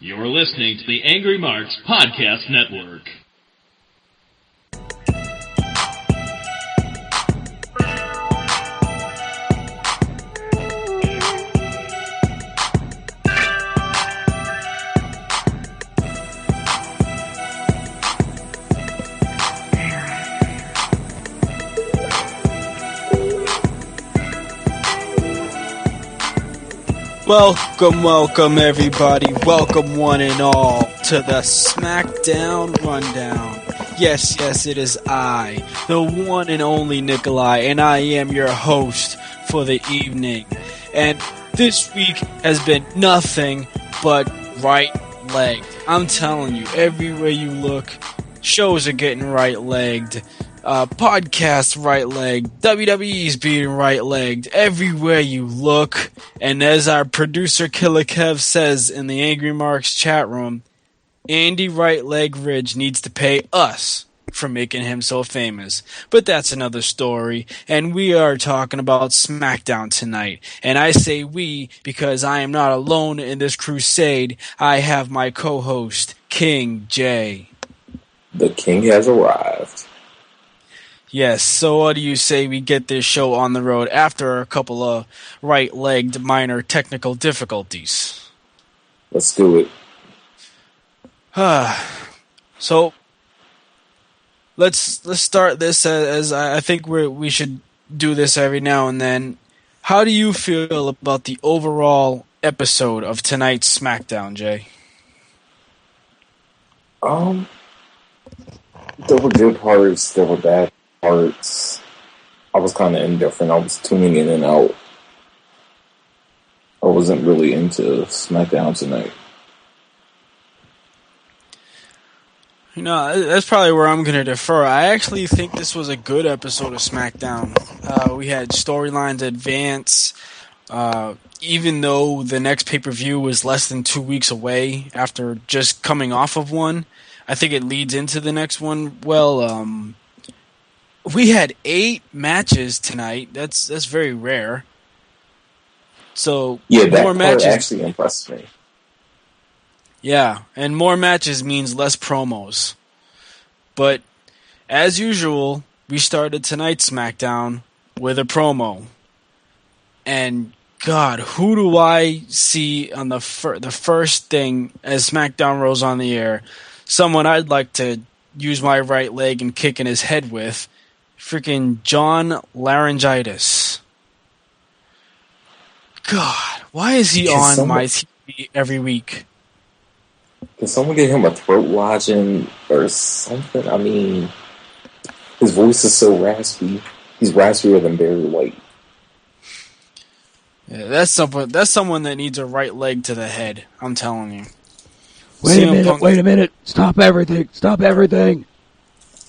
You're listening to the Angry Marks Podcast Network. Welcome everybody, welcome one and all to the SmackDown RunDown. Yes, it is I, the one and only Nikolai, and I am your host for the evening. And this week has been nothing but right-legged. I'm telling you, everywhere you look, shows are getting right-legged. Podcasts right-legged, WWE's being right-legged, everywhere you look. And as our producer Killer Kev says in the Angry Marks chat room, Andy Right Leg Ridge needs to pay us for making him so famous. But that's another story, and we are talking about SmackDown tonight. And I say we because I am not alone in this crusade. I have my co-host, King J. The king has arrived. Yes, so what do you say we get this show on the road after a couple of right-legged minor technical difficulties? Let's do it. So let's start this as I think we should do this every now and then. How do you feel about the overall episode of tonight's SmackDown, Jay? There were good parts, there were bad parts. I was kind of indifferent. I was tuning in and out. I wasn't really into SmackDown tonight. You know, that's probably where I'm going to defer. I actually think this was a good episode of SmackDown. We had storylines advance. Even though the next pay-per-view was less than 2 weeks away after just coming off of one, I think it leads into the next one. Well, we had 8 matches tonight. That's very rare. So yeah, that more matches actually impressed me. Yeah, and more matches means less promos. But as usual, we started tonight's SmackDown with a promo. And God, who do I see on the first thing as SmackDown rolls on the air? Someone I'd like to use my right leg and kick in his head with. Freaking John Laryngitis. God, why is he on my TV every week? Can someone get him a throat lodging or something? I mean, his voice is so raspy. He's raspier than Barry White. Yeah, that's someone that needs a right leg to the head. I'm telling you. Wait a minute. Stop everything.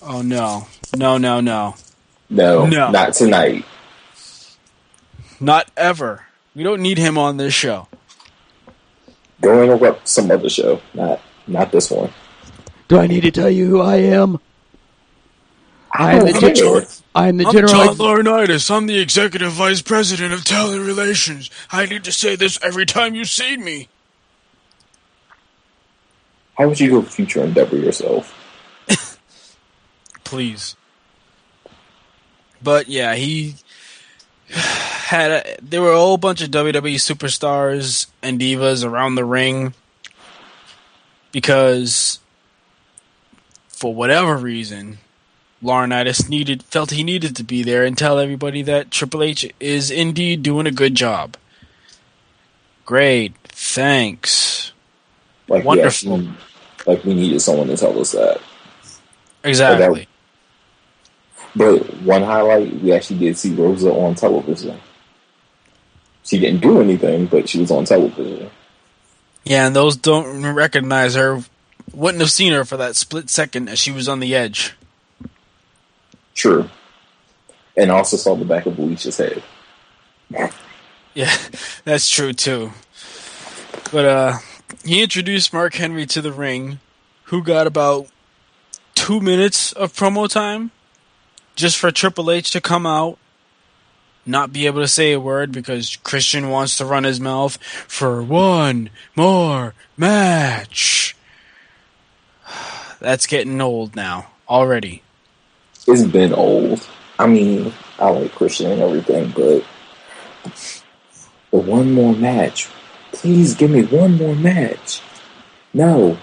Oh, no. No, not tonight. Not ever. We don't need him on this show. Go interrupt some other show, not this one. Do I need to tell you who I am? I'm John Laurinaitis. I'm the Executive Vice President of Talent Relations. I need to say this every time you see me. How would you go future endeavor yourself? Please. But yeah, there were a whole bunch of WWE superstars and divas around the ring because for whatever reason, Laurinaitis felt he needed to be there and tell everybody that Triple H is indeed doing a good job. Great, thanks. Wonderful. We needed someone to tell us that. Exactly. But one highlight, we actually did see Rosa on television. She didn't do anything, but she was on television. Yeah, and those don't recognize her wouldn't have seen her for that split second as she was on the edge. True. And also saw the back of Alicia's head. Yeah, that's true too. But he introduced Mark Henry to the ring, who got about 2 minutes of promo time just for Triple H to come out not be able to say a word because Christian wants to run his mouth for one more match. That's getting old now, already. It's been old. I mean, I like Christian and everything, but one more match. Please give me one more match. No.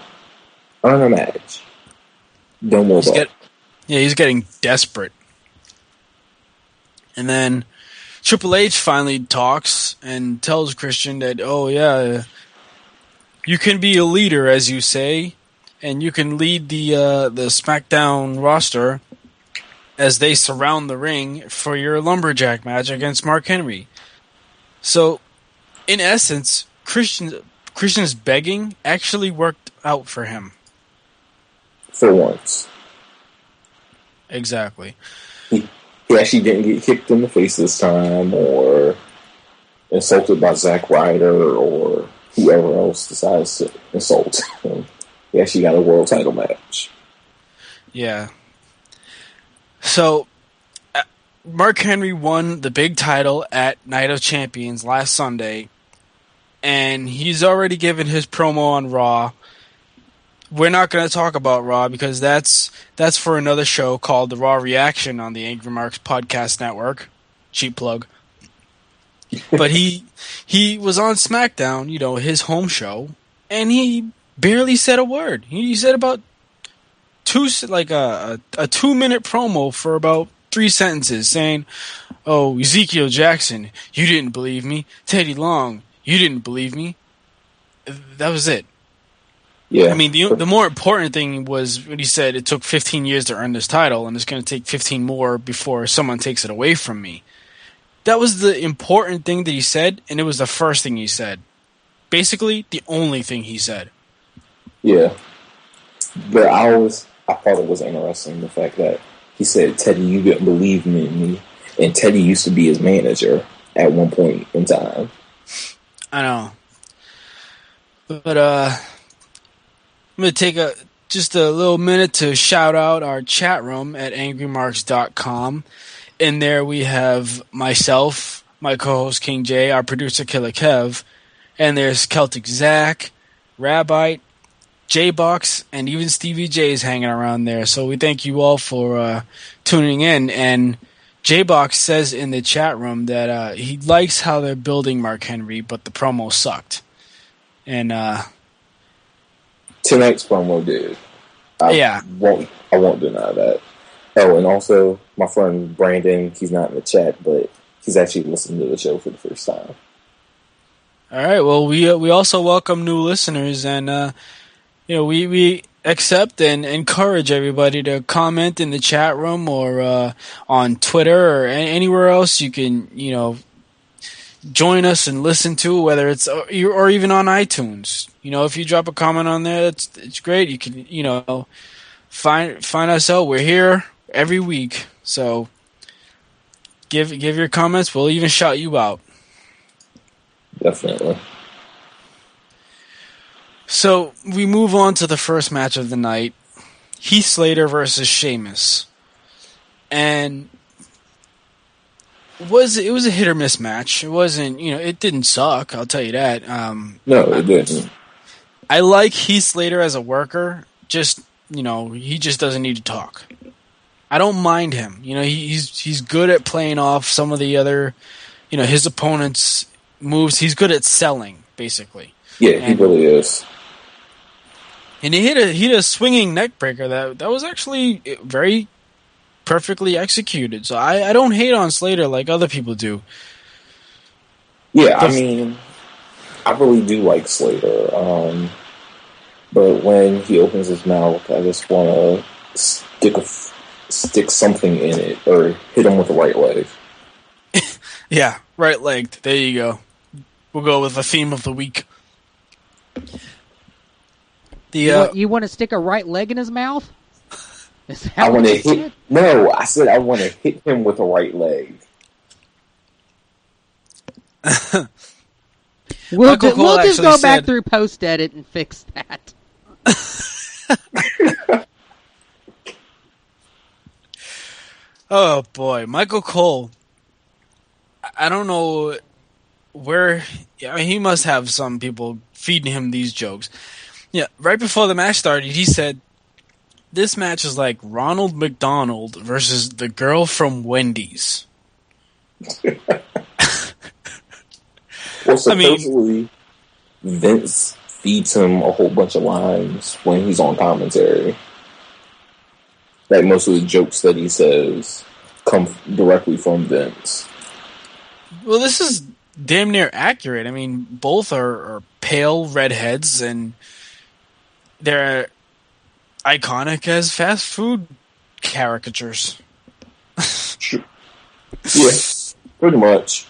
Earn a match. Don't move up. He's getting desperate. And then Triple H finally talks and tells Christian that, oh yeah, you can be a leader, as you say, and you can lead the SmackDown roster as they surround the ring for your lumberjack match against Mark Henry. So, in essence, Christian's begging actually worked out for him. For once. Exactly. He actually didn't get kicked in the face this time, or insulted by Zack Ryder, or whoever else decides to insult him. He actually got a world title match. Yeah. So, Mark Henry won the big title at Night of Champions last Sunday, and he's already given his promo on Raw. We're not going to talk about Raw because that's for another show called The Raw Reaction on the Angry Marks Podcast Network. Cheap plug. But he was on SmackDown, his home show, and he barely said a word. He said about a 2-minute promo for about 3 sentences saying, "Oh, Ezekiel Jackson, you didn't believe me. Teddy Long, you didn't believe me." That was it. Yeah. I mean, the more important thing was when he said it took 15 years to earn this title, and it's going to take 15 more before someone takes it away from me. That was the important thing that he said, and it was the first thing he said. Basically, the only thing he said. Yeah. But I thought it was interesting, the fact that he said, "Teddy, you didn't believe me," and Teddy used to be his manager at one point in time. I know. But, I'm going to take just a little minute to shout out our chat room at AngryMarks.com. In there we have myself, my co-host King J, our producer Killer Kev, and there's Celtic Zach, Rabite, J-Box, and even Stevie J is hanging around there. So we thank you all for tuning in. And J-Box says in the chat room that he likes how they're building Mark Henry, but the promo sucked. And tonight's promo did. I won't deny that. Oh, and also my friend Brandon, he's not in the chat, but he's actually listening to the show for the first time. All right. Well, we also welcome new listeners, and we accept and encourage everybody to comment in the chat room or on Twitter or anywhere else you can join us and listen to, whether it's or even on iTunes. If you drop a comment on there, it's great. You can find us out. We're here every week, so give your comments. We'll even shout you out. Definitely. So we move on to the first match of the night: Heath Slater versus Sheamus, and it was a hit or miss match. It wasn't, it didn't suck. I'll tell you that. No, it didn't. I like Heath Slater as a worker. Just he just doesn't need to talk. I don't mind him. He's good at playing off some of the other, his opponent's moves. He's good at selling, basically. Yeah, he really is. And he hit a swinging neck breaker that was actually very perfectly executed. So I don't hate on Slater like other people do. Yeah, I mean, I really do like Slater. But when he opens his mouth, I just want to stick something in it or hit him with the right leg. Yeah, right leg. There you go. We'll go with the theme of the week. You want to stick a right leg in his mouth? I want to hit. No, I said I want to hit him with the right leg. We'll just go back through post edit and fix that. Oh boy, Michael Cole I don't know where. Yeah, he must have some people feeding him these jokes. Yeah, right before the match started, he said, "This match is like Ronald McDonald versus the girl from Wendy's." Well, supposedly Vince feeds him a whole bunch of lines when he's on commentary. Like most of the jokes that he says come directly from Vince. Well, this is damn near accurate. I mean, both are pale redheads, and they're iconic as fast food caricatures. Yeah, pretty much.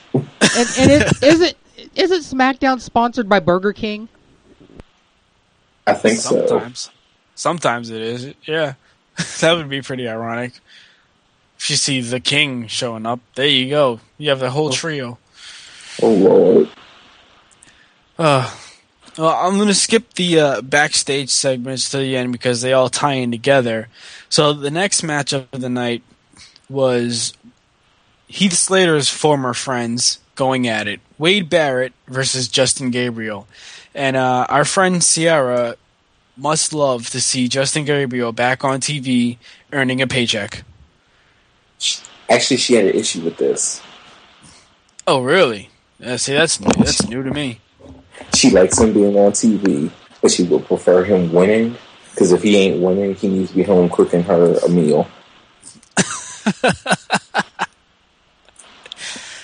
Isn't SmackDown sponsored by Burger King? I think so. Sometimes it is. Yeah, that would be pretty ironic. If you see the King showing up, there you go. You have the whole trio. Oh Lord. Well, I'm going to skip the backstage segments to the end because they all tie in together. So the next match of the night was Heath Slater's former friends going at it. Wade Barrett versus Justin Gabriel. And our friend Sierra must love to see Justin Gabriel back on TV earning a paycheck. Actually, she had an issue with this. Oh, really? See, that's new to me. She likes him being on TV, but she would prefer him winning, because if he ain't winning, he needs to be home cooking her a meal.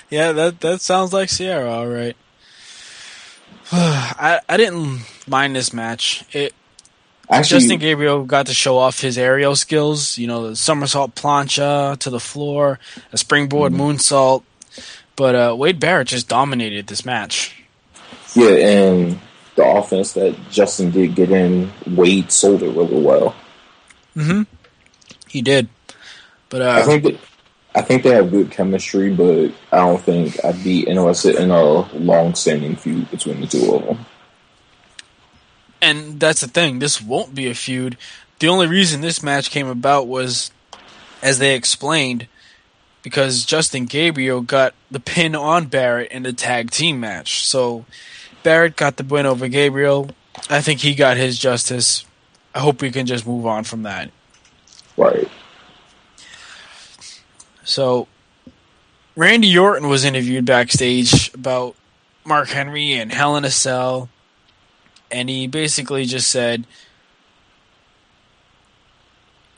Yeah, that sounds like Sierra, all right. I didn't mind this match. Justin Gabriel got to show off his aerial skills, the somersault plancha to the floor, a springboard moonsault, but Wade Barrett just dominated this match. Yeah, and the offense that Justin did get in, Wade sold it really well. Mm-hmm. He did. But I think they have good chemistry, but I don't think I'd be interested in a long-standing feud between the two of them. And that's the thing. This won't be a feud. The only reason this match came about was, as they explained, because Justin Gabriel got the pin on Barrett in the tag team match. So Barrett got the win over Gabriel. I think he got his justice. I hope we can just move on from that. Right. So Randy Orton was interviewed backstage about Mark Henry and Hell in a Cell. And he basically just said,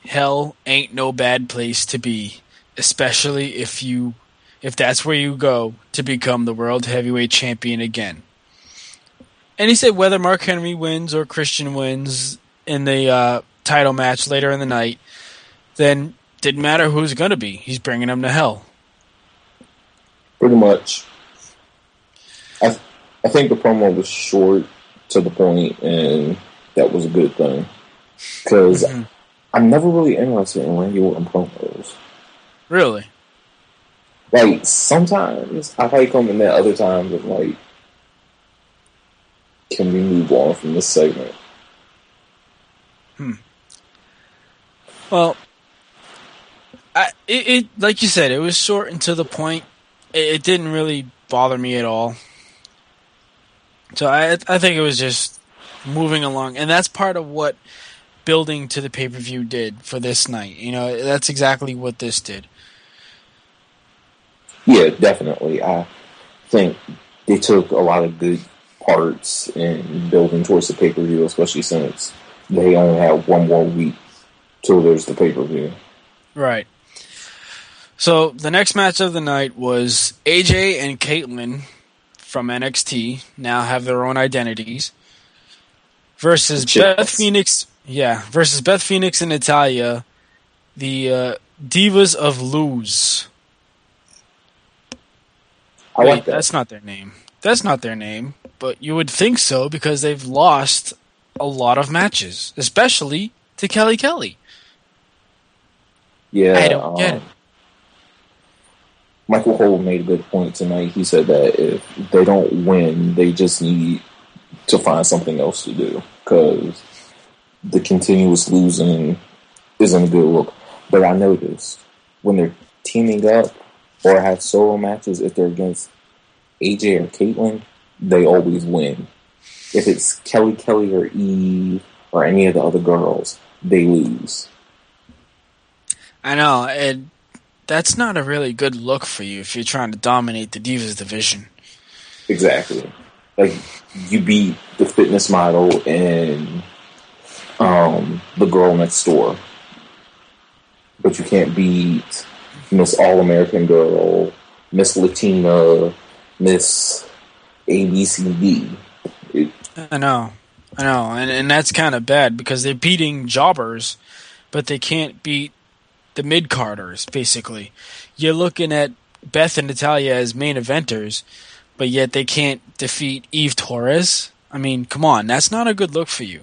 hell ain't no bad place to be, especially if that's where you go to become the World Heavyweight Champion again. And he said whether Mark Henry wins or Christian wins in the title match later in the night, then didn't matter who's going to be. He's bringing them to hell. Pretty much. I think the promo was short, to the point, and that was a good thing. Because I'm never really interested in Randy Orton promos. Really? Like, sometimes I like them, and then other times I'm like, can we move on from this segment? Well, it like you said, it was short and to the point. It didn't really bother me at all. So I think it was just moving along. And that's part of what building to the pay-per-view did for this night. That's exactly what this did. Yeah, definitely. I think they took a lot of good parts in building towards the pay-per-view, especially since they only have one more week till there's the pay-per-view. Right. So the next match of the night was AJ and Caitlyn from NXT, now have their own identities, versus Beth Phoenix. Yeah, versus Beth Phoenix and Natalya, the Divas of Lose. I like that. That's not their name. That's not their name, but you would think so because they've lost a lot of matches, especially to Kelly Kelly. Yeah, I don't get it. Michael Cole made a good point tonight. He said that if they don't win, they just need to find something else to do because the continuous losing isn't a good look. But I noticed when they're teaming up, or have solo matches, if they're against AJ or Caitlyn, they always win. If it's Kelly or Eve or any of the other girls, they lose. I know, and that's not a really good look for you if you're trying to dominate the Divas division. Exactly. Like, you beat the fitness model and the girl next door, but you can't beat Miss All-American Girl, Miss Latina, Miss ABCD. I know, and that's kind of bad because they're beating jobbers, but they can't beat the mid-carders, basically. You're looking at Beth and Natalya as main eventers, but yet they can't defeat Eve Torres. I mean, come on, that's not a good look for you.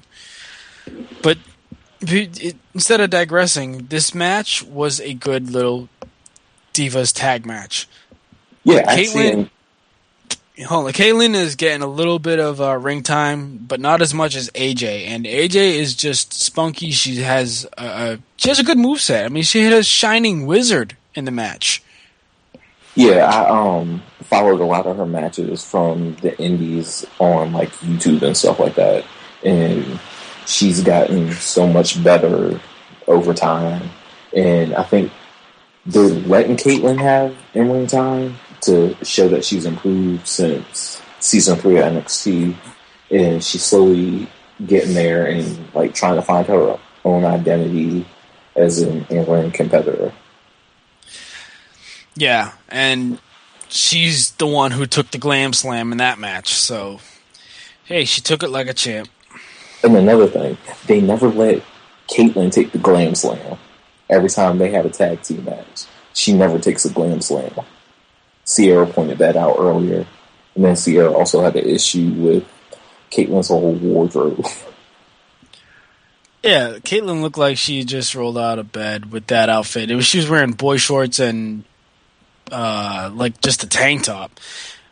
But instead of digressing, this match was a good little Divas tag match. Yeah, Caitlyn is getting a little bit of ring time, but not as much as AJ. And AJ is just spunky. She has a good moveset. I mean, she hit a Shining Wizard in the match. Yeah, I followed a lot of her matches from the indies on like YouTube and stuff like that, and she's gotten so much better over time. And I think they're letting Caitlyn have in-ring time to show that she's improved since season 3 of NXT, and she's slowly getting there and like trying to find her own identity as an in-ring competitor. Yeah, and she's the one who took the Glam Slam in that match, so hey, she took it like a champ. And another thing, they never let Caitlyn take the Glam Slam. Every time they have a tag team match, she never takes a Glam Slam. Sierra pointed that out earlier. And then Sierra also had an issue with Caitlyn's whole wardrobe. Yeah, Caitlyn looked like she just rolled out of bed with that outfit. She was wearing boy shorts and like just a tank top.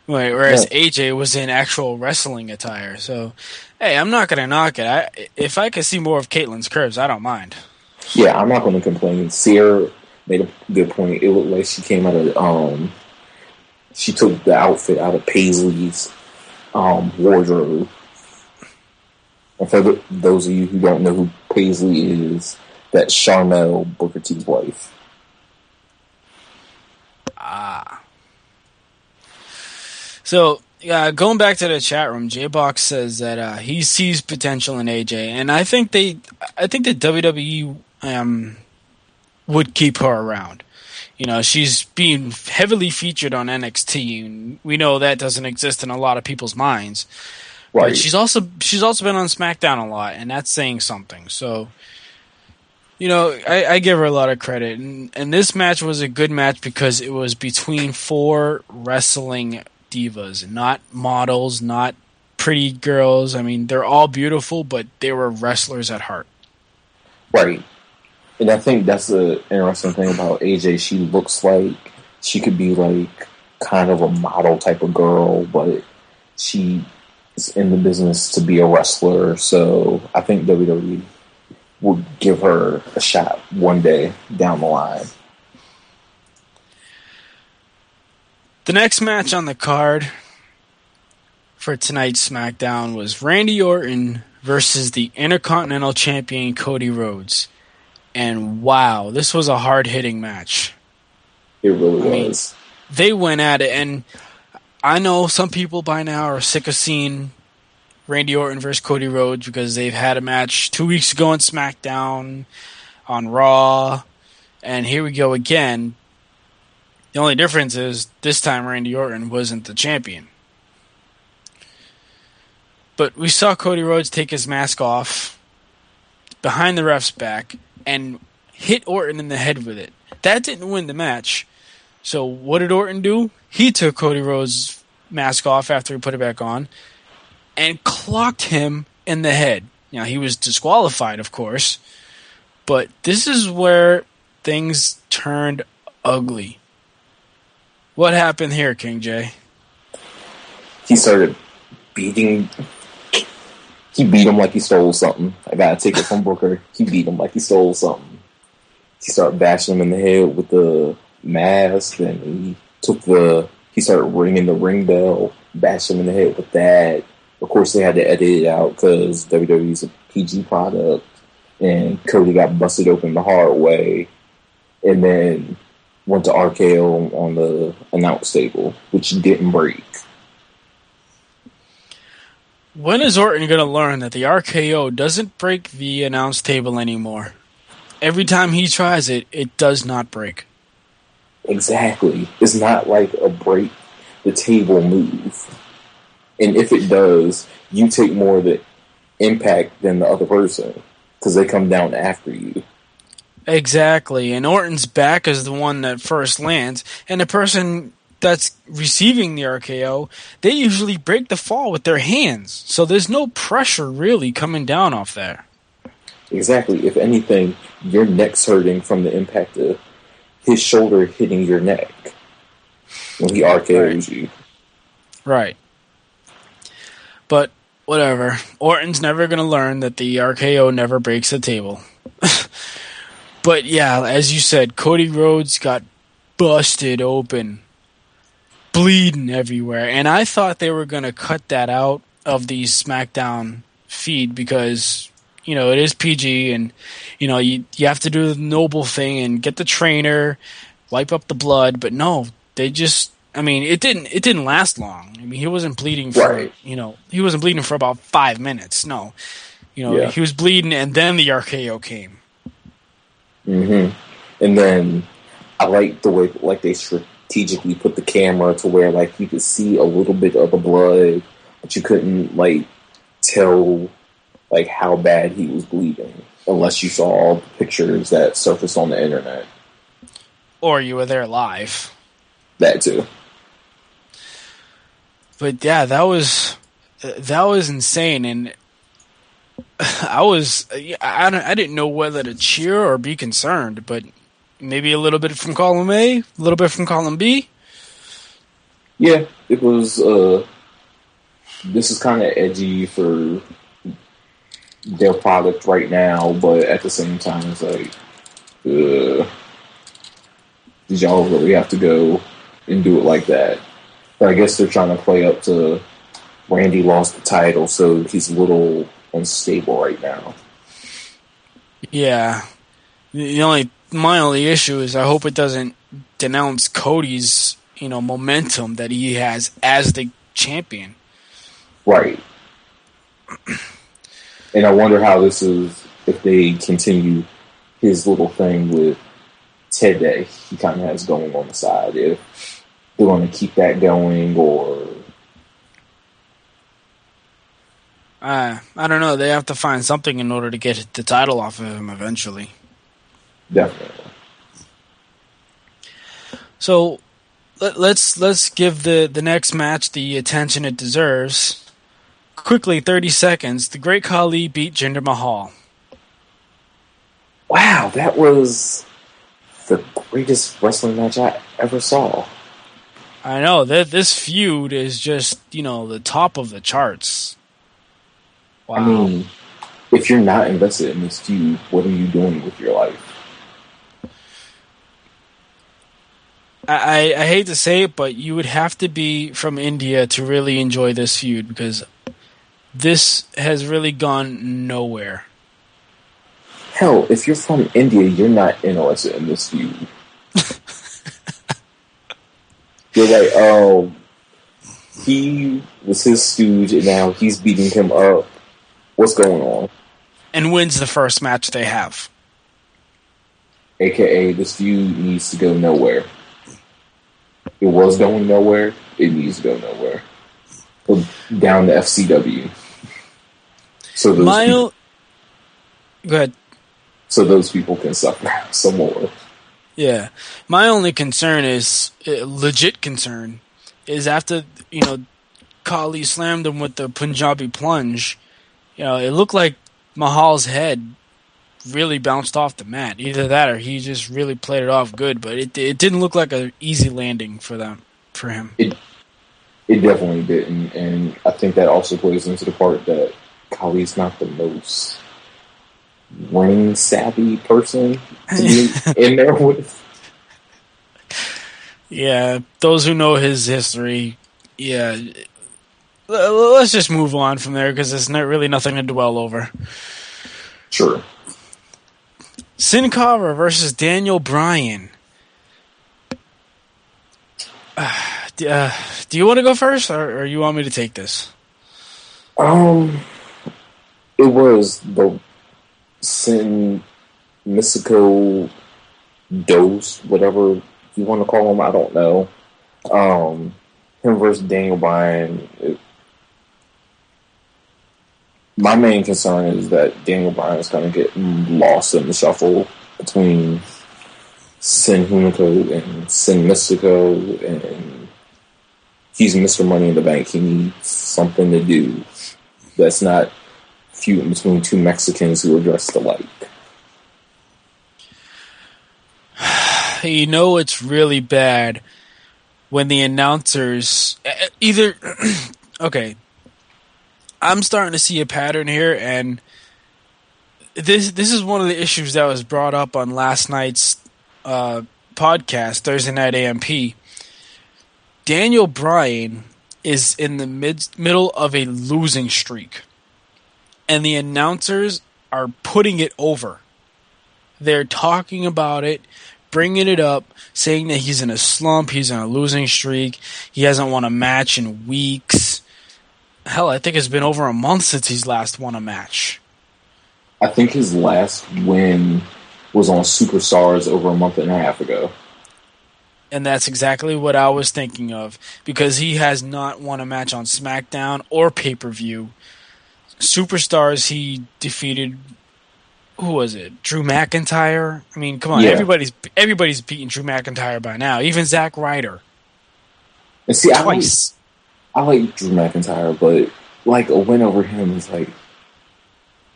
Whereas AJ was in actual wrestling attire. So, hey, I'm not going to knock it. If I could see more of Caitlyn's curves, I don't mind. Yeah, I'm not going to complain. Sierra made a good point. It looked like she came out of she took the outfit out of Paisley's wardrobe. And for those of you who don't know who Paisley is, that's Charmel, Booker T's wife. So, going back to the chat room, J-Box says that he sees potential in AJ, and I think that WWE would keep her around. You know, she's being heavily featured on NXT, and we know that doesn't exist in a lot of people's minds. Right. But she's also been on SmackDown a lot, and that's saying something. So, you know, I give her a lot of credit, and this match was a good match because it was between 4 wrestling divas, not models, not pretty girls. I mean, they're all beautiful, but they were wrestlers at heart. Right. And I think that's the interesting thing about AJ. She looks like she could be like kind of a model type of girl, but she is in the business to be a wrestler. So I think WWE will give her a shot one day down the line. The next match on the card for tonight's SmackDown was Randy Orton versus the Intercontinental Champion Cody Rhodes. And wow, this was a hard-hitting match. It really was. They went at it, and I know some people by now are sick of seeing Randy Orton versus Cody Rhodes because they've had a match 2 weeks ago on SmackDown, on Raw, and here we go again. The only difference is this time Randy Orton wasn't the champion. But we saw Cody Rhodes take his mask off behind the ref's back and hit Orton in the head with it. That didn't win the match. So what did Orton do? He took Cody Rhodes' mask off after he put it back on and clocked him in the head. Now, he was disqualified, of course, but this is where things turned ugly. What happened here, King J? He started beating... He beat him like he stole something. I got a ticket from Booker. He beat him like he stole something. He started bashing him in the head with the mask, and he started ringing the ring bell, bashed him in the head with that. Of course, they had to edit it out because WWE's a PG product, and Cody got busted open the hard way, and then went to RKO on the announce table, which didn't break. When is Orton going to learn that the RKO doesn't break the announce table anymore? Every time he tries it, it does not break. Exactly. It's not like a break the table move. And if it does, you take more of the impact than the other person because they come down after you. Exactly. And Orton's back is the one that first lands, and the person that's receiving the RKO, they usually break the fall with their hands. So there's no pressure really coming down off there. Exactly. If anything, your neck's hurting from the impact of his shoulder hitting your neck when he RKOs you. Right. But whatever. Orton's never going to learn that the RKO never breaks the table. But yeah, as you said, Cody Rhodes got busted open, bleeding everywhere. And I thought they were going to cut that out of the SmackDown feed because, it is PG and, you have to do the noble thing and get the trainer, wipe up the blood. But no, they just, it didn't last long. He wasn't bleeding for, he wasn't bleeding for about 5 minutes. No, He was bleeding and then the RKO came. Mm-hmm. And then I like the way they strategically put the camera to where you could see a little bit of the blood, but you couldn't tell how bad he was bleeding unless you saw all the pictures that surfaced on the internet. Or you were there live. That too. But yeah, that was insane, and I didn't know whether to cheer or be concerned, but maybe a little bit from column A, a little bit from column B. Yeah, it was. This is kind of edgy for their product right now, but at the same time, it's did y'all really have to go and do it like that? But I guess they're trying to play up to Randy lost the title, so he's a little unstable right now. Yeah. My only issue is I hope it doesn't denounce Cody's, momentum that he has as the champion. Right. And I wonder how this is if they continue his little thing with Ted that he kind of has going on the side. If they're going to keep that going or... I don't know. They have to find something in order to get the title off of him eventually. Definitely. So let's give the next match the attention it deserves. Quickly, 30 seconds. The Great Khali beat Jinder Mahal. Wow, that was the greatest wrestling match I ever saw. I know that this feud is just the top of the charts. Wow. If you're not invested in this feud, what are you doing with your life? I hate to say it, but you would have to be from India to really enjoy this feud because this has really gone nowhere. Hell, if you're from India, you're not interested in this feud. You're like, oh, he was his stooge and now he's beating him up. What's going on? And wins the first match they have. AKA, this feud needs to go nowhere. It was going nowhere. It needs to go nowhere. Down to FCW. So those Go ahead. So those people can suffer some more. Yeah. My only concern is, legit concern, is after, Khali slammed him with the Punjabi plunge, it looked like Mahal's head really bounced off the mat. Either that or he just really played it off good, but it didn't look like an easy landing for him. It definitely didn't, and I think that also plays into the part that Khali's not the most ring savvy person to be in there with. Yeah, those who know his history, yeah. Let's just move on from there because there's not really nothing to dwell over. Sure. Sin Cara versus Daniel Bryan. Do you want to go first, or you want me to take this? It was the Sin Mystico Dose, whatever you want to call him. I don't know. Him versus Daniel Bryan. My main concern is that Daniel Bryan is going to get lost in the shuffle between Sin Hunico and Sin Mystico, and he's Mr. Money in the Bank. He needs something to do that's not feuding between two Mexicans who are dressed alike. You know it's really bad when the announcers either okay. I'm starting to see a pattern here, and this is one of the issues that was brought up on last night's podcast, Thursday Night AMP. Daniel Bryan is in the middle of a losing streak, and the announcers are putting it over. They're talking about it, bringing it up, saying that he's in a slump, he's in a losing streak, he hasn't won a match in weeks. Hell, I think it's been over a month since he's last won a match. I think his last win was on Superstars over a month and a half ago. And that's exactly what I was thinking of, because he has not won a match on SmackDown or pay-per-view. Superstars, he defeated, who was it? Drew McIntyre? I mean, come on, yeah. everybody's beaten Drew McIntyre by now, even Zack Ryder. And see, twice. I like Drew McIntyre, but like a win over him is like,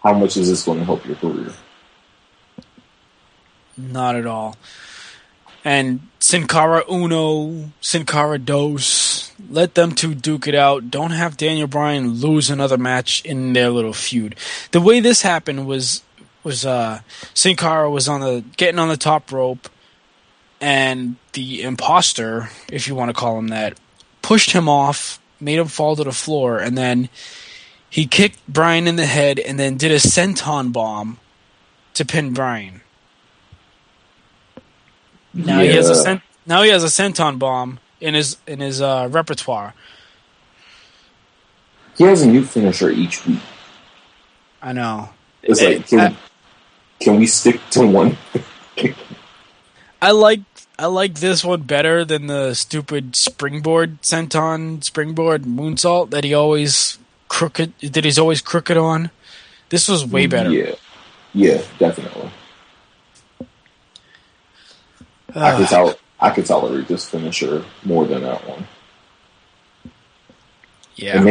how much is this going to help your career? Not at all. And Sin Cara Uno, Sin Cara Dos, let them two duke it out. Don't have Daniel Bryan lose another match in their little feud. The way this happened was Sin Cara was getting on the top rope, and the imposter, if you want to call him that, pushed him off, made him fall to the floor, and then he kicked Bryan in the head and then did a senton bomb to pin Bryan. Now he has a senton bomb in his repertoire. He has a new finisher each week. I know. It's like, can we stick to one? I like this one better than the stupid springboard moonsault that he's always crooked on. This was way better. Yeah, definitely. I could tolerate this finisher more than that one. Yeah. And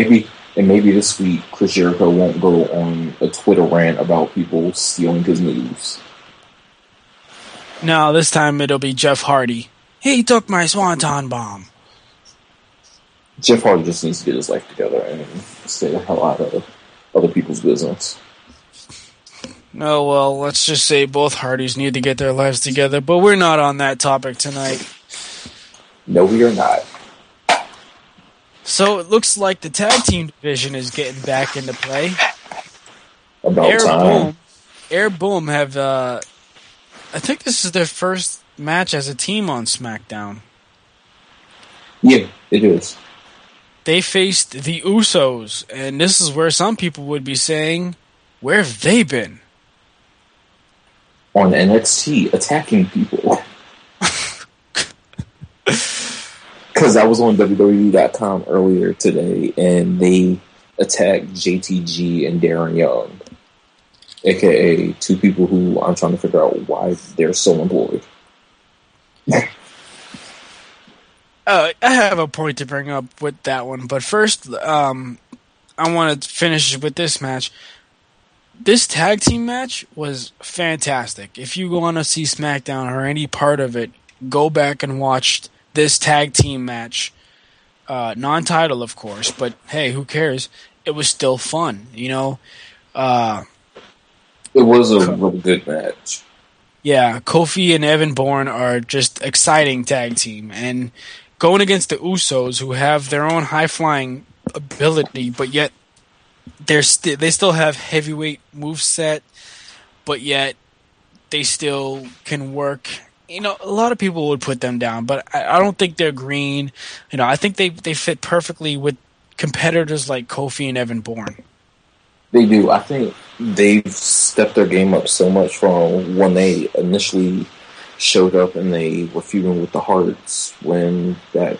maybe this week Chris Jericho won't go on a Twitter rant about people stealing his moves. No, this time it'll be Jeff Hardy. He took my swanton bomb. Jeff Hardy just needs to get his life together and stay the hell out of other people's business. Oh, well, let's just say both Hardys need to get their lives together, but we're not on that topic tonight. No, we are not. So it looks like the tag team division is getting back into play. About time. Air Boom have, I think this is their first match as a team on SmackDown. Yeah, it is. They faced the Usos, and this is where some people would be saying, where have they been? On NXT, attacking people. Because I was on WWE.com earlier today, and they attacked JTG and Darren Young, a.k.a. two people who I'm trying to figure out why they're still employed. I have a point to bring up with that one, but first, I want to finish with this match. This tag team match was fantastic. If you want to see SmackDown or any part of it, go back and watch this tag team match. Non-title, of course, but hey, who cares? It was still fun, you know? It was a really good match. Yeah, Kofi and Evan Bourne are just exciting tag team, and going against the Usos, who have their own high flying ability, but yet they still have heavyweight moveset, but yet they still can work. You know, a lot of people would put them down, but I don't think they're green. You know, I think they fit perfectly with competitors like Kofi and Evan Bourne. They do. I think they've stepped their game up so much from when they initially showed up and they were feuding with the Hearts when that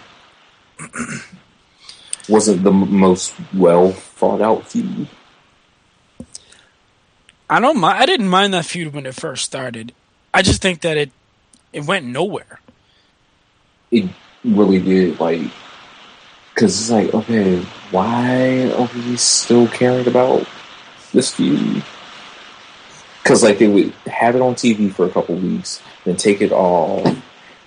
wasn't the most well thought out feud. I didn't mind that feud when it first started. I just think that it went nowhere. It really did, like, because it's like, okay, why are we still caring about this feud? Because, like, they would have it on TV for a couple weeks, then take it off,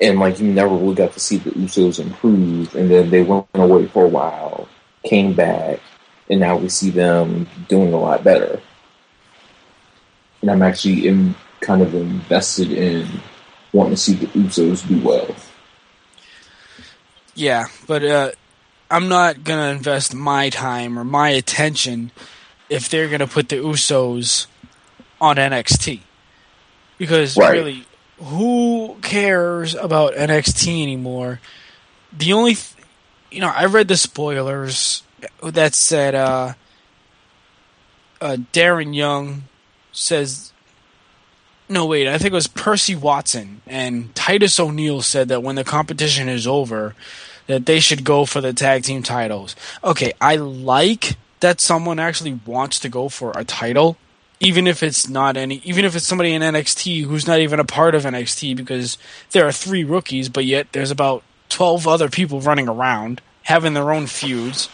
and, like, you never really got to see the Usos improve, and then they went away for a while, came back, and now we see them doing a lot better. And I'm actually kind of invested in wanting to see the Usos do well. Yeah, but I'm not going to invest my time or my attention if they're going to put the Usos on NXT. Because really, who cares about NXT anymore? The only... I read the spoilers that said Darren Young says... No, wait, I think it was Percy Watson and Titus O'Neil said that when the competition is over, that they should go for the tag team titles. Okay, I like that someone actually wants to go for a title, even if it's somebody in NXT who's not even a part of NXT, because there are 3 rookies, but yet there's about 12 other people running around, having their own feuds.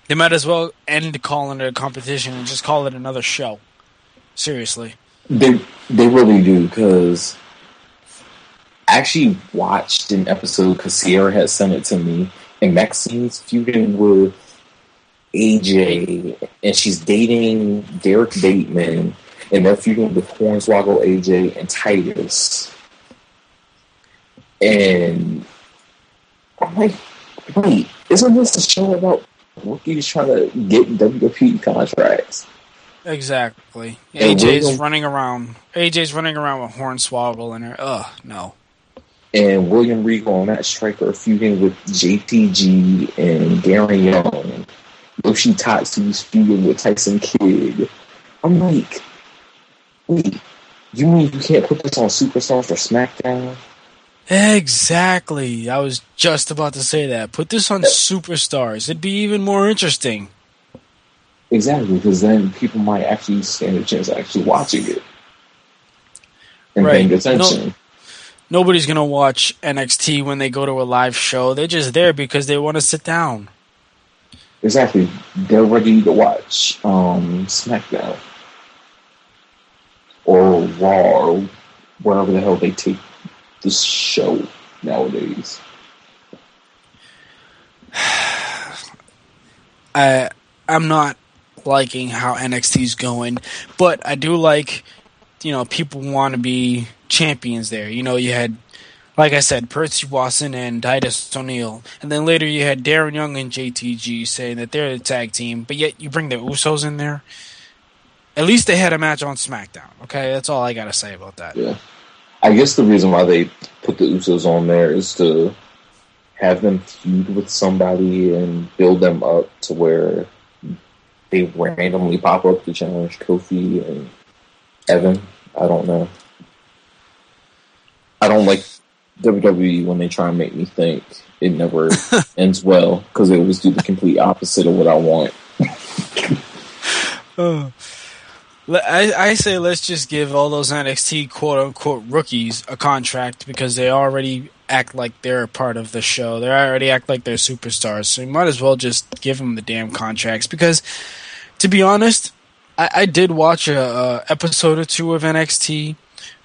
They might as well end calling it a competition and just call it another show. Seriously. They really do, because I actually watched an episode because Sierra had sent it to me, and Maxine's feuding with AJ, and she's dating Derek Bateman, and they're feuding with Hornswoggle, AJ, and Titus. And I'm like, wait, isn't this a show about rookies trying to get WWE contracts? Exactly. AJ's running around with Hornswoggle and her. No. And William Regal and Matt Striker are feuding with JTG and Darren Young. Yoshi Tatsu's feuding with Tyson Kidd. I'm like, wait, you mean you can't put this on Superstars or SmackDown? Exactly. I was just about to say that. Put this on Superstars. It'd be even more interesting. Exactly, because then people might actually stand a chance of actually watching it and paying attention. Nobody's going to watch NXT when they go to a live show. They're just there because they want to sit down. Exactly. They're ready to watch SmackDown or Raw or wherever the hell they take this show nowadays. I'm not liking how NXT's going, but I do like, people want to be champions there. You had, like I said, Percy Watson and Titus O'Neil, and then later you had Darren Young and JTG saying that they're the tag team, but yet you bring the Usos in there. At least they had a match on SmackDown, okay? That's all I gotta say about that. Yeah. I guess the reason why they put the Usos on there is to have them feud with somebody and build them up to where they randomly pop up to challenge Kofi and Evan. I don't know. I don't like WWE when they try and make me think it never ends well, because they always do the complete opposite of what I want. I say let's just give all those NXT quote-unquote rookies a contract, because they already act like they're a part of the show. They already act like they're superstars, so you might as well just give them the damn contracts, because, to be honest, I did watch a episode or 2 of NXT.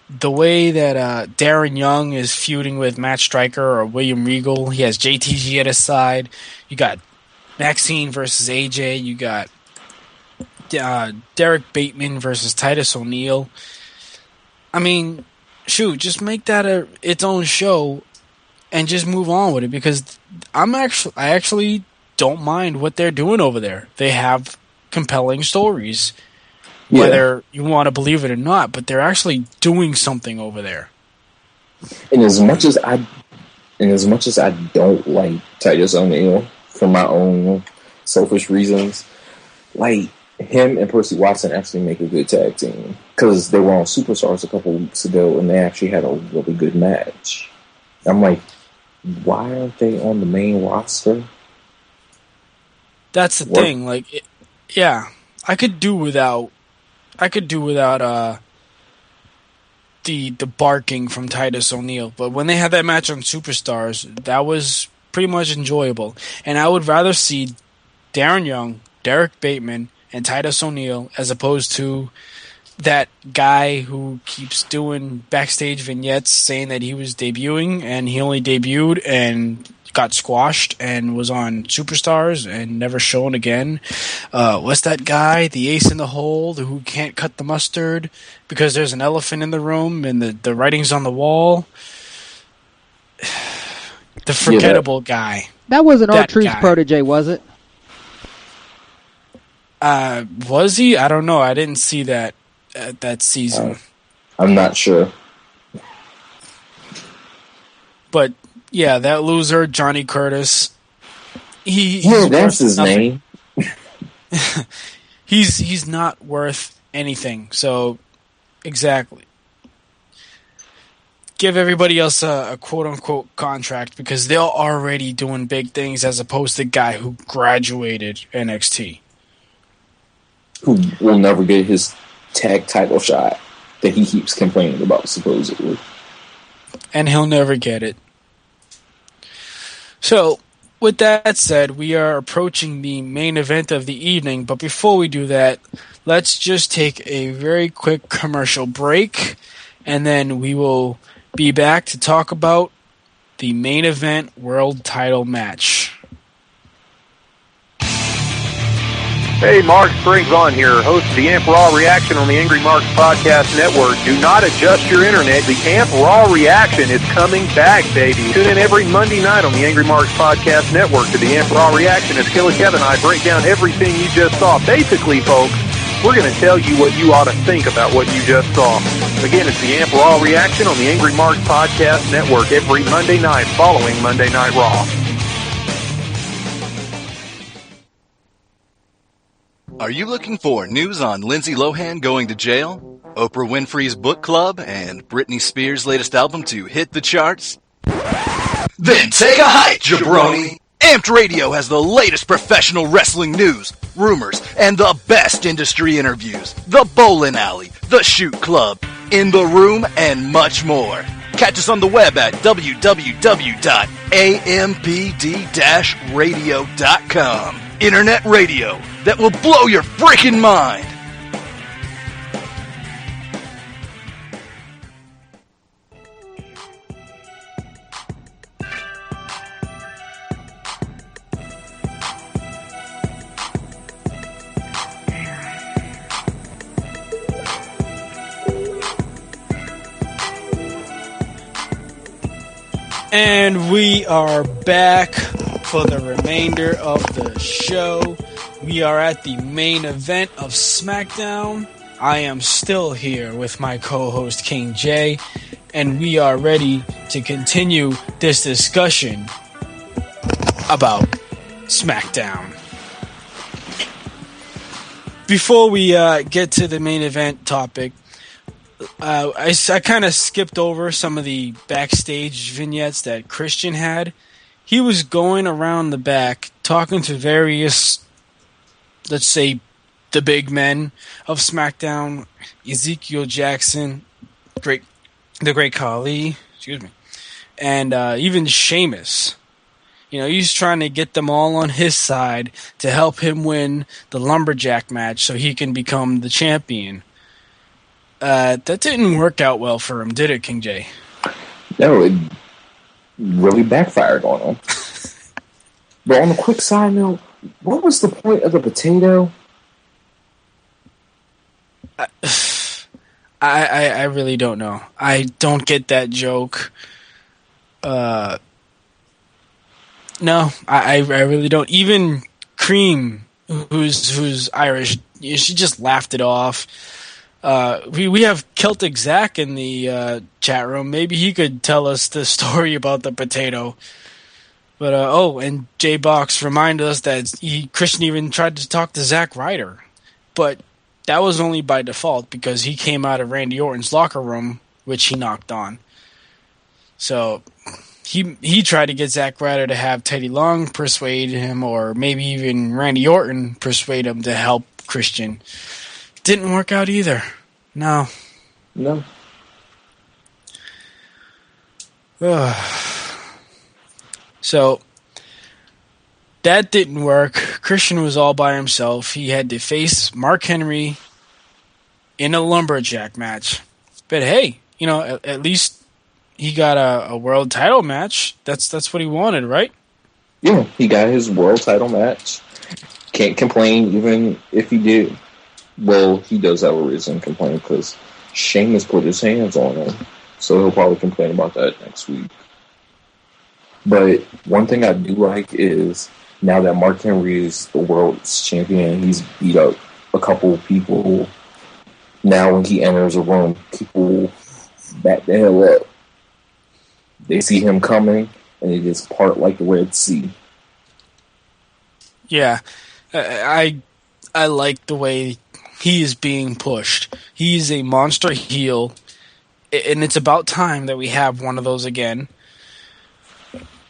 The way that Darren Young is feuding with Matt Striker or William Regal, he has JTG at his side. You got Maxine versus AJ. You got Derek Bateman versus Titus O'Neil. I mean, shoot, just make that its own show and just move on with it, because I actually don't mind what they're doing over there. They have compelling stories, whether you want to believe it or not, but they're actually doing something over there. And as much as I don't like Titus O'Neil for my own selfish reasons, like, him and Percy Watson actually make a good tag team, because they were on Superstars a couple weeks ago and they actually had a really good match. I'm like, why aren't they on the main roster? That's the thing. Like, I could do without the barking from Titus O'Neil, but when they had that match on Superstars, that was pretty much enjoyable. And I would rather see Darren Young, Derek Bateman, and Titus O'Neil as opposed to that guy who keeps doing backstage vignettes saying that he was debuting and he only debuted and got squashed and was on Superstars and never shown again. What's that guy, the ace in the hole, who can't cut the mustard because there's an elephant in the room and the writing's on the wall? The forgettable guy. That wasn't R-Truth's protege, was it? Was he? I don't know. I didn't see that that season. I'm not sure. But yeah, that loser, Johnny Curtis. That's his name. He's not worth anything. So exactly. Give everybody else a quote-unquote contract, because they're already doing big things, as opposed to the guy who graduated NXT. Who will never get his tag title shot that he keeps complaining about, supposedly. And he'll never get it. So, with that said, we are approaching the main event of the evening, but before we do that, let's just take a very quick commercial break, and then we will be back to talk about the main event world title match. Hey, Mark Springs on here, host of the Amp Raw Reaction on the Angry Marks Podcast Network. Do not adjust your internet. The Amp Raw Reaction is coming back, baby. Tune in every Monday night on the Angry Marks Podcast Network to the Amp Raw Reaction as Killer Kevin and I break down everything you just saw. Basically, folks, we're going to tell you what you ought to think about what you just saw. Again, it's the Amp Raw Reaction on the Angry Marks Podcast Network every Monday night following Monday Night Raw. Are you looking for news on Lindsay Lohan going to jail, Oprah Winfrey's book club, and Britney Spears' latest album to hit the charts? Then take a hike, jabroni! Amped Radio has the latest professional wrestling news, rumors, and the best industry interviews. The Bowling Alley, The Shoot Club, In the Room, and much more. Catch us on the web at www.ampd-radio.com. Internet radio that will blow your freaking mind. And we are back for the remainder of the show. We are at the main event of SmackDown. I am still here with my co-host King J, and we are ready to continue this discussion about SmackDown. Before we get to the main event topic, I kind of skipped over some of the backstage vignettes that Christian had. He was going around the back talking to various, let's say, the big men of SmackDown, Ezekiel Jackson, the Great Khali, and even Sheamus. You know, he's trying to get them all on his side to help him win the lumberjack match so he can become the champion. That didn't work out well for him, did it, King J? No, it really backfired on him. But on a quick side note, what was the point of the potato? I really don't know. I don't get that joke. No, I really don't. Even Cream, who's Irish, she just laughed it off. We have Celtic Zach in the chat room. Maybe he could tell us the story about the potato. But and J Box reminded us that Christian even tried to talk to Zack Ryder, but that was only by default because he came out of Randy Orton's locker room, which he knocked on. So he tried to get Zack Ryder to have Teddy Long persuade him, or maybe even Randy Orton persuade him to help Christian. Didn't work out either. No. So that didn't work. Christian was all by himself. He had to face Mark Henry in a lumberjack match. But hey, at least he got a world title match. That's what he wanted, right? Yeah, he got his world title match. Can't complain even if he did. Well, he does have a reason to complain because Sheamus put his hands on him. So he'll probably complain about that next week. But one thing I do like is now that Mark Henry is the world's champion, he's beat up a couple people. Now when he enters a room, people back the hell up. They see him coming, and they just part like the Red Sea. Yeah, I like the way he is being pushed. He's a monster heel, and it's about time that we have one of those again.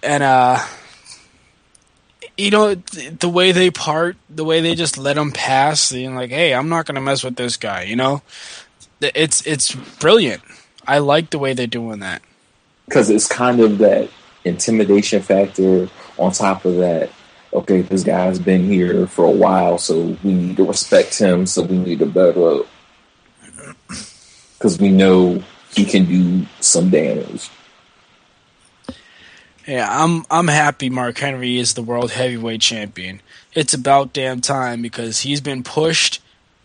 And, the way they part, the way they just let him pass, like, hey, I'm not going to mess with this guy, It's brilliant. I like the way they're doing that. Because it's kind of that intimidation factor on top of that. Okay, this guy's been here for a while, so we need to respect him, so we need to better up. Because we know he can do some damage. Yeah, I'm happy Mark Henry is the world heavyweight champion. It's about damn time because he's been pushed,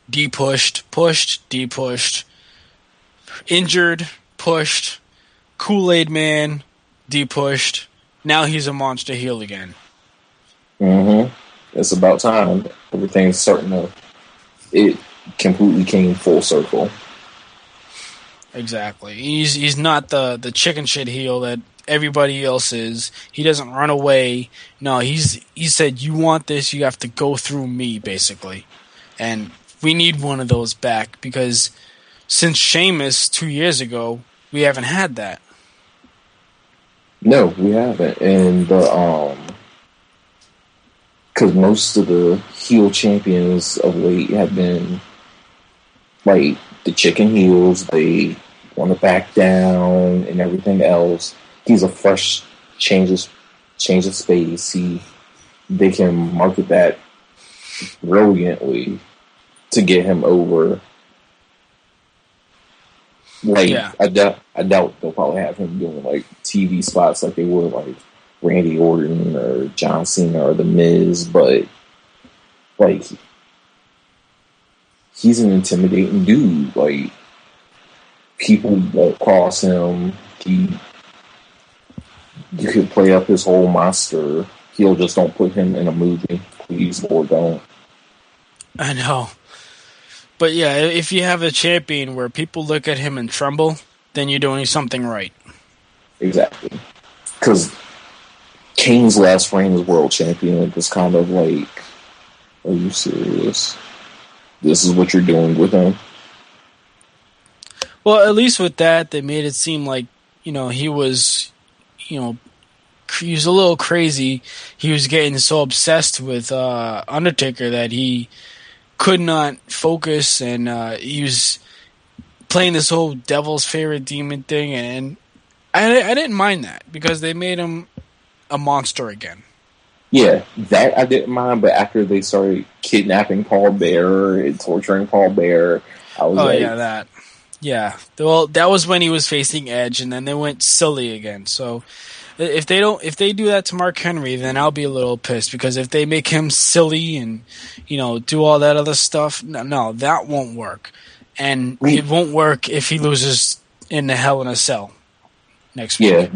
de-pushed, pushed, de-pushed, injured, pushed, Kool-Aid Man, de-pushed. Now he's a monster heel again. Mm-hmm. It's about time. Everything's starting to... It completely came full circle. Exactly. He's not the chicken shit heel that everybody else is. He doesn't run away. No, he said, you want this, you have to go through me, basically. And we need one of those back because since Sheamus 2 years ago, we haven't had that. No, we haven't. And because most of the heel champions of late have been like the chicken heels. They want to back down and everything else. He's a fresh change of space. They can market that brilliantly to get him over. Like, yeah. I doubt they'll probably have him doing like TV spots like they would like Randy Orton or John Cena or The Miz, but like he's an intimidating dude. Like people won't cross him. You could play up his whole monster. He'll just don't put him in a movie, please, or don't. I know. But yeah, if you have a champion where people look at him and tremble, then you're doing something right. Exactly. Because Kane's last reign as world champion was kind of like, are you serious? This is what you're doing with him? Well, at least with that, they made it seem like, he was, he was a little crazy. He was getting so obsessed with Undertaker that he could not focus, and he was playing this whole devil's favorite demon thing, and I didn't mind that because they made him a monster again. Yeah, that I didn't mind, but after they started kidnapping Paul Bearer and torturing Paul Bearer, I was like... yeah, that. Yeah, well, that was when he was facing Edge, and then they went silly again, so... If they do that to Mark Henry, then I'll be a little pissed, because if they make him silly and, do all that other stuff, no, that won't work. And it won't work if he loses in the Hell in a Cell next week. Yeah,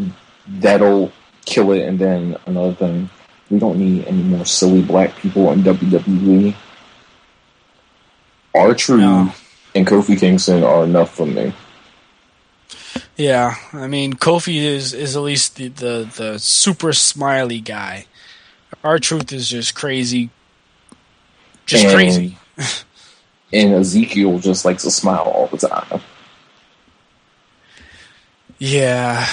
that'll kill it. And then another thing, we don't need any more silly black people in WWE. R-Truth and Kofi Kingston are enough for me. Yeah, I mean, Kofi is at least the super smiley guy. R-Truth is just crazy. Crazy. And Ezekiel just likes to smile all the time. Yeah.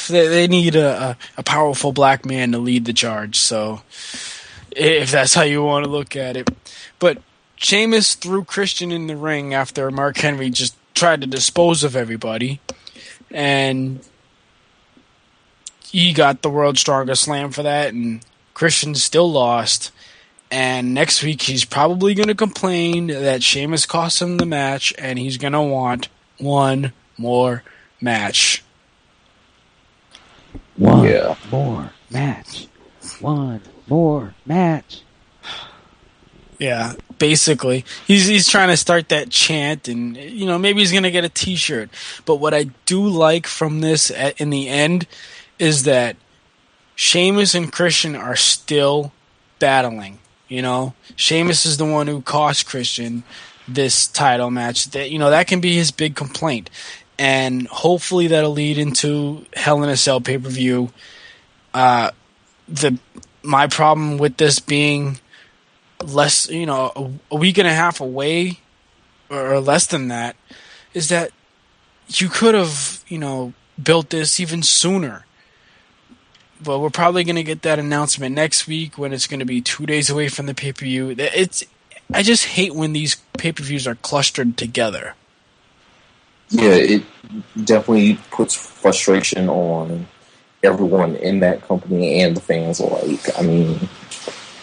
They need a powerful black man to lead the charge, so if that's how you want to look at it. But Sheamus threw Christian in the ring after Mark Henry just tried to dispose of everybody, and he got the World's Strongest Slam for that, and Christian still lost. And next week he's probably going to complain that Sheamus cost him the match, and he's going to want one more match. One more match. Yeah, basically. He's trying to start that chant, and maybe he's going to get a t-shirt. But what I do like from this in the end is that Sheamus and Christian are still battling. Sheamus is the one who cost Christian this title match. That can be his big complaint. And hopefully that'll lead into Hell in a Cell pay-per-view. My problem with this being less, a week and a half away or less than that is that you could have, built this even sooner. But we're probably going to get that announcement next week when it's going to be 2 days away from the pay-per-view. I just hate when these pay-per-views are clustered together. Yeah, it definitely puts frustration on everyone in that company and the fans alike. I mean,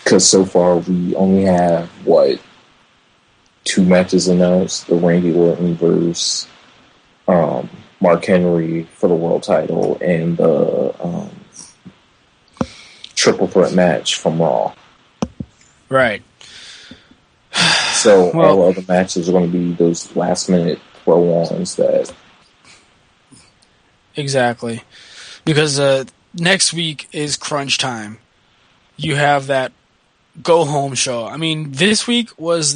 because so far we only have, 2 matches announced. The Randy Orton versus Mark Henry for the world title and the triple threat match from Raw. Right. So all other matches are going to be those last minute throw-ons that... Exactly. Because next week is crunch time. You have that go-home show. I mean, this week was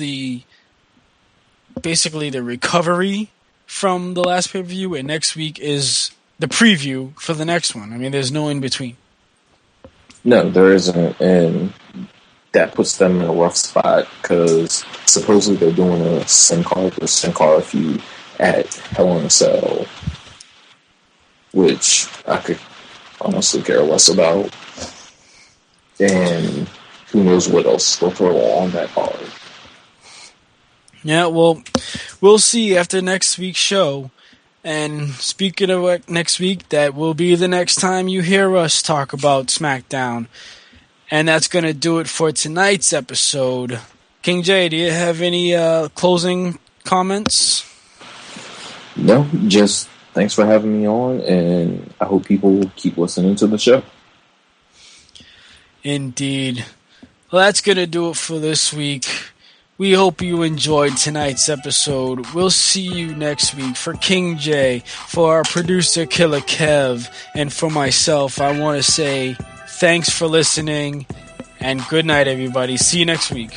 basically the recovery from the last pay-per-view, and next week is the preview for the next one. I mean, there's no in-between. No, there isn't, and that puts them in a rough spot because supposedly they're doing a Sin Cara versus Sin Cara feud at Hell in a Cell, which I could honestly care less about. And who knows what else they'll throw on that card. Yeah, well, we'll see after next week's show. And speaking of next week, that will be the next time you hear us talk about SmackDown. And that's going to do it for tonight's episode. King J, do you have any closing comments? No, just thanks for having me on, and I hope people keep listening to the show. Indeed. Well, that's going to do it for this week. We hope you enjoyed tonight's episode. We'll see you next week. For King J, for our producer Killer Kev, and for myself, I want to say thanks for listening, and good night, everybody. See you next week.